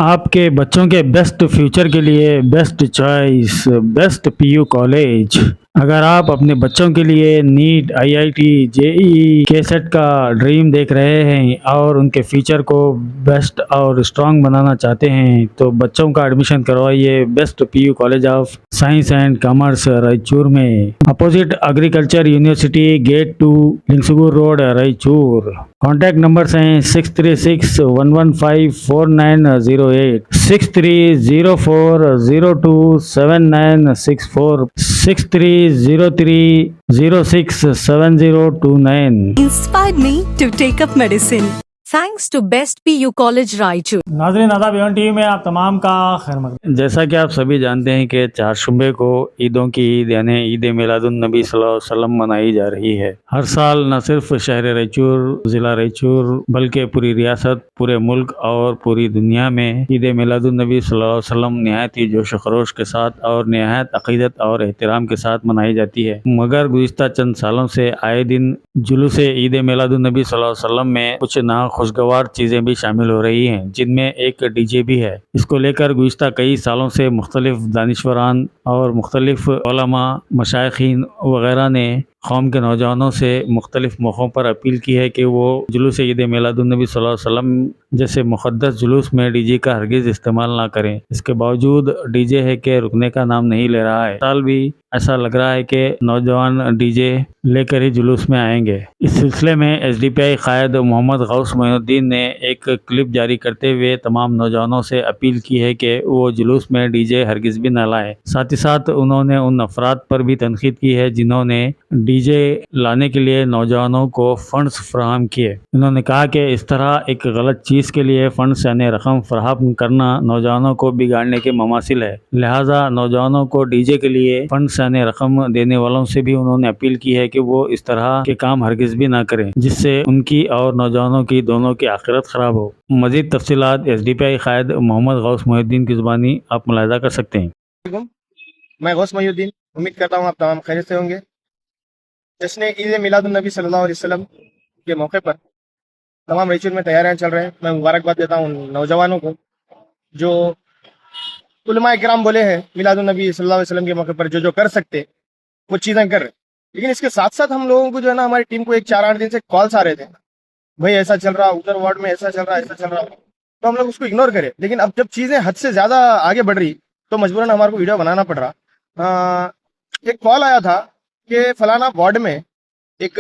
आपके बच्चों के बेस्ट फ्यूचर के लिए best choice best PU college. अगर आप अपने बच्चों के लिए NEET IIT JEE KCET का ड्रीम देख रहे हैं और उनके फ्यूचर को बेस्ट और स्ट्रांग बनाना चाहते हैं तो बच्चों का एडमिशन करवाइए best PU college of science and commerce Raichur में, opposite agriculture university, gate 2, Lingsugur road, Raichur. Contact numbers हैं 6361154908, 6304027964, 6303067029। inspired me to take up medicine. Thanks to Best PU College Raichur. नाज़रीन आदाब, एवन टीवी में आप तमाम का खैर मकदम। जैसा कि आप सभी जानते हैं कि चारशंबे को ईदों की ईद यानी ईद मिलादुन नबी सल्लल्लाहु अलैहि वसल्लम मनाई जा रही है। हर साल न सिर्फ शहर रायचूर, ज़िला रायचूर, बल्कि पूरी रियासत, पूरे मुल्क और पूरी दुनिया में ईद मिलादुन नबी सल्लल्लाहु अलैहि वसल्लम नहायत ही जोश खरोश के साथ और नहायत अक़ीदत और एहतराम के साथ मनाई जाती है। मगर गुज़िश्ता चंद सालों से आए दिन जुलूस ईद मिलादुन नबी सल्लल्लाहु अलैहि वसल्लम में कुछ खुशगवार चीज़ें भी शामिल हो रही हैं, जिनमें एक डीजे भी है। इसको लेकर गुज़िश्ता कई सालों से मुख्तलिफ दानिश्वरान और मुख्तलिफ उलमा, मशाइखीन वगैरह ने कौम के नौजवानों से मुख्तलिफ मौक़ों पर अपील की है कि वो जुलूस ईद मिलादुन नबी सल्लल्लाहु अलैहि वसल्लम जैसे मुक़द्दस जुलूस में डीजे का हरगिज़ इस्तेमाल ना करें। इसके बावजूद डीजे है कि रुकने का नाम नहीं ले रहा है। साल भी ऐसा लग रहा है कि नौजवान डीजे लेकर ही जुलूस में आएंगे। इस सिलसिले में एसडीपीआई कायद मोहम्मद गौस मोइनुद्दीन ने एक क्लिप जारी करते हुए तमाम नौजवानों से अपील की है कि वो जुलूस में डीजे हरगिज़ भी न लाएं। साथ ही साथ उन्होंने उन अफराद पर भी तनकीद की है जिन्होंने डीजे लाने के लिए नौजवानों को फंड्स फराहम किए। उन्होंने कहा कि इस तरह एक गलत चीज़ के लिए फंड्स यानी रकम फराहम करना नौजवानों को बिगाड़ने के ममासिल है। लिहाजा नौजवानों को डीजे के लिए फंड्स यानी रकम देने वालों से भी उन्होंने अपील की है कि वो इस तरह के काम हरगिज़ भी ना करें, जिससे उनकी और नौजवानों की दोनों की आखिरत ख़राब हो। मज़ीद तफसीलात एसडीपीआई कायद मोहम्मद गौस मोइनुद्दीन की ज़ुबानी आप मुलाहिज़ा कर सकते हैं। मैं गौस मोइनुद्दीन, उम्मीद करता हूँ आप तमाम खैरियत से होंगे। जश्न ईद मिलादुन नबी सल्लल्लाहु अलैहि वसल्लम के मौके पर तमाम रायचूर में तैयारियां चल रहे हैं। मैं मुबारकबाद देता हूँ नौजवानों को जो उलमा इकराम बोले हैं मिलादुन नबी सल्लल्लाहु अलैहि वसल्लम के मौके पर जो जो कर सकते वो चीज़ें कर रहे। लेकिन इसके साथ साथ हम लोगों को जो है ना, हमारी टीम को एक 4-8 दिन से कॉल्स आ रहे थे, भाई ऐसा चल रहा, उधर वार्ड में ऐसा चल रहा, ऐसा चल रहा, तो हम लोग उसको इग्नोर करें। लेकिन अब जब चीज़ें हद से ज़्यादा आगे बढ़ रही तो मजबूरन हमारे को वीडियो बनाना पड़ रहा। एक कॉल आया था कि फलाना वार्ड में एक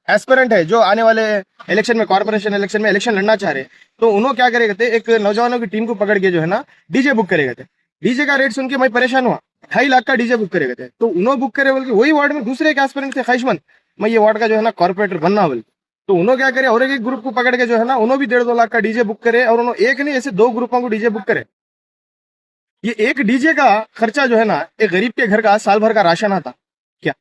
एस्पिरेंट है जो आने वाले इलेक्शन में, कॉर्पोरेशन इलेक्शन में इलेक्शन लड़ना चाह रहे, तो उन्होंने क्या करेगा थे, एक नौजवानों की टीम को पकड़ के जो है ना डीजे बुक करेगा थे। डीजे का रेट सुन के मैं परेशान हुआ, 2.5 लाख का डीजे बुक करेगा थे। तो उन्होंने बुक करे बोल के वही वार्ड में दूसरे एक एस्पिरेंट थे ख्वाहिशमंद, मैं ये वार्ड का जो है ना कॉर्पोरेटर बनना बोल, तो उन्होंने क्या करे और एक ग्रुप को पकड़ के जो है ना उन्होंने भी 1.5-2 लाख का डीजे बुक करे, और उन्होंने एक नहीं ऐसे 2 ग्रुपों को डीजे बुक करे। ये एक डीजे का खर्चा जो है ना एक गरीब के घर का साल भर का राशन आता क्या।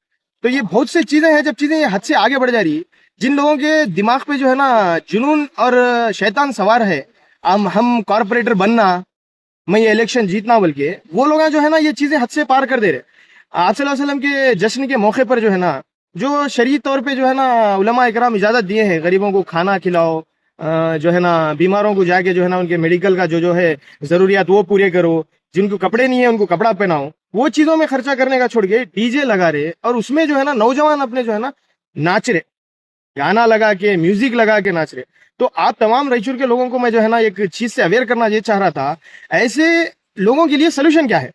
तो ये बहुत सी चीजें हैं, जब चीजें हद से आगे बढ़ जा रही है, जिन लोगों के दिमाग पे जो है ना जुनून और शैतान सवार है, हम कॉर्पोरेटर बनना, मैं ये इलेक्शन जीतना बोल के, वो लोग जो है ना ये चीजें हद से पार कर दे रहे। आप सल्लल्लाहु अलैहि वसल्लम के जश्न के मौके पर जो है ना, जो शरई तौर पे जो है ना उलमा इकराम इजाजत दिए हैं, गरीबों को खाना खिलाओ, जो है ना बीमारों को जाके जो है ना उनके मेडिकल का जो है जरूरियात वो पूरे करो, जिनको कपड़े नहीं है उनको कपड़ा पहनाओ, वो चीजों में खर्चा करने का छोड़ के डीजे लगा रहे, और उसमें जो है ना नौजवान अपने जो है ना नाच रहे, गाना लगा के म्यूजिक लगा के नाच रहे। तो आप तमाम रायचूर के लोगों को मैं जो है ना एक चीज से अवेयर करना ये चाह रहा था, ऐसे लोगों के लिए सोल्यूशन क्या है।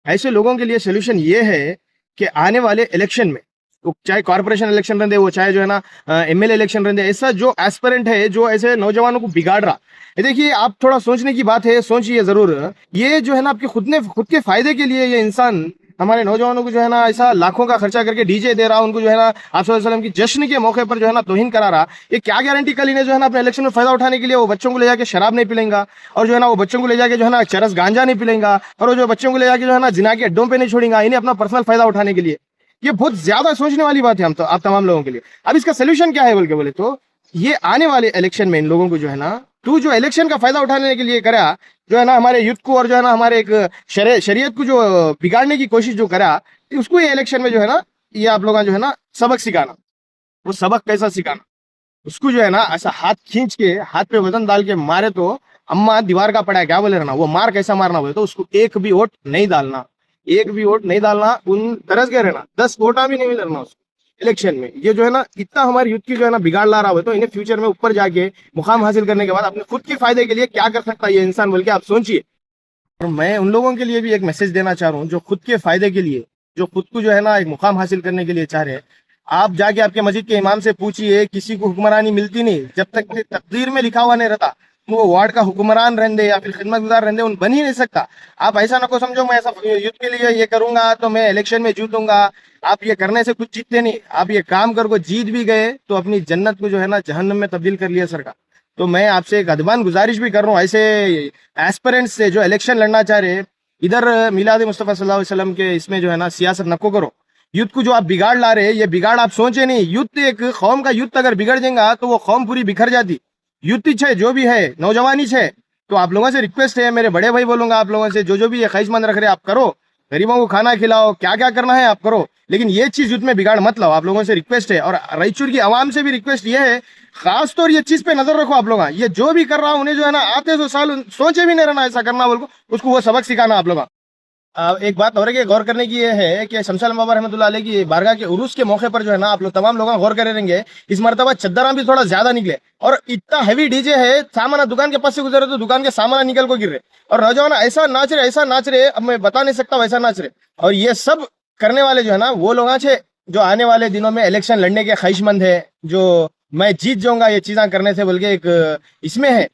ऐसे लोगों के लिए सोल्यूशन ये है कि आने वाले इलेक्शन में, वो चाहे कॉर्पोरेशन इलेक्शन रहते, वो चाहे जो है ना एमएलए इलेक्शन रहते, ऐसा जो एस्पिरेंट है जो ऐसे नौजवानों को बिगाड़ रहा, देखिए आप थोड़ा सोचने की बात है, सोचिए जरूर। ये जो है ना आपके खुद के फायदे के लिए ये इंसान हमारे नौजवानों को जो है ना ऐसा लाखों का खर्चा करके डीजे दे रहा, उनको जो है ना आप सल्लल्लाहु अलैहि वसल्लम की जश्न के मौके पर जो है ना तौहीन करा रहा। ये क्या गारंटी कल इन्हें जो है ना अपने इलेक्शन में फायदा उठाने के लिए वो बच्चों को ले जाके शराब नहीं पिलेंगा, और जो है ना वो बच्चों को ले जाके जो है ना चरस गांजा नहीं पिलेंगा, और वो जो बच्चों को ले जाके जो है ना जिना के अड्डों पे नहीं छोड़ेगा, इन्हें अपना पर्सनल फायदा उठाने के लिए। ये बहुत ज्यादा सोचने वाली बात है हम तो आप तमाम लोगों के लिए। अब इसका सोल्यूशन क्या है बोल के बोले तो, ये आने वाले इलेक्शन में इन लोगों को जो है ना, तू जो इलेक्शन का फायदा उठाने के लिए करा, जो है ना हमारे युद्ध को और जो है ना हमारे एक शरीयत को जो बिगाड़ने की कोशिश जो करा, उसको ये इलेक्शन में जो है ना ये आप लोगों जो है ना सबक सिखाना। वो सबक कैसा सिखाना, उसको जो है ना ऐसा हाथ खींच के हाथ पे वजन डाल के मारे तो अम्मा दीवार का पड़ा है, क्या बोले रहना, वो मार कैसा मारना बोले तो उसको एक भी वोट नहीं डालना, एक भी वोट नहीं डालना, उन तरस के रहना, 10 वोटा भी नहीं मिलना उसको इलेक्शन में। ये जो है ना इतना हमारी यूथ की जो है ना बिगाड़ ला रहा हो, तो इन्हें फ्यूचर में ऊपर जाके मुकाम हासिल करने के बाद अपने खुद के फायदे के लिए क्या कर सकता है ये इंसान बोल के आप सोचिए। और मैं उन लोगों के लिए भी एक मैसेज देना चाह रहा हूँ जो खुद के फायदे के लिए, जो खुद को जो है ना एक मुकाम हासिल करने के लिए चाह रहे हैं। आप जाके आपके मस्जिद के इमाम से पूछिए, किसी को हुक्मरानी मिलती नहीं जब तक कि तकदीर में लिखा हुआ नहीं रहता, वो वार्ड का हुक्मरान रहने या फिर खिदमतगार रहने उन बन ही नहीं सकता। आप ऐसा ना को समझो मैं ऐसा यूथ के लिए ये करूंगा तो मैं इलेक्शन में जीतूंगा, आप ये करने से कुछ जीतते नहीं। आप ये काम कर को जीत भी गए तो अपनी जन्नत को जो है ना जहन्नम में तब्दील कर लिया सरकार। तो मैं आपसे एक अदबान गुजारिश भी कर रहा हूँ ऐसे एस्पिरेंट्स से जो इलेक्शन लड़ना चाह रहे, इधर मिलाद मुस्तफ़ा सल्लल्लाहु अलैहि वसल्लम के इसमें जो है ना सियासत नको करो। यूथ को जो आप बिगाड़ ला रहे हैं ये बिगाड़ आप सोचे नहीं। यूथ एक कौम का यूथ अगर बिगड़ जाएगा तो वो कौम पूरी बिखर जाती। यूथ है जो भी है, नौजवानी है, तो आप लोगों से रिक्वेस्ट है, मेरे बड़े भाई बोलूंगा आप लोगों से, जो भी ये ख्वाहिशमंद रख रहे आप करो, गरीबों को खाना खिलाओ, क्या क्या करना है आप करो, लेकिन ये चीज यूथ में बिगाड़ मत लाओ। आप लोगों से रिक्वेस्ट है। और रायचूर की आवाम से भी रिक्वेस्ट ये है, खास तौर ये चीज पे नजर रखो आप लोग, ये जो भी कर रहा उन्हें जो है ना आते 100 साल सोचे भी नहीं रहना ऐसा करना बोल को, उसको वो सबक सिखाना आप लोग। एक बात और गौर करने की ये है कि शमशाल बाबा रहमतुल्लाह अलैह की बारगाह के उरूस के मौके पर जो है ना आप लोग तमाम लोग गौर करे रहेंगे, इस मरतबा चद्दरा भी थोड़ा ज्यादा निकले और इतना हैवी डीजे है, सामान दुकान के पास से गुजरे तो दुकान के सामान निकल को गिर रहे और नौजवान ऐसा नाच रहे, अब मैं बता नहीं सकता वैसा नाच रहे। और ये सब करने वाले जो है ना वो लोग अच्छे जो आने वाले दिनों में इलेक्शन लड़ने के ख्वाहिशमंद है, जो मैं जीत जाऊंगा ये चीजें करने से बोल के एक इसमें है।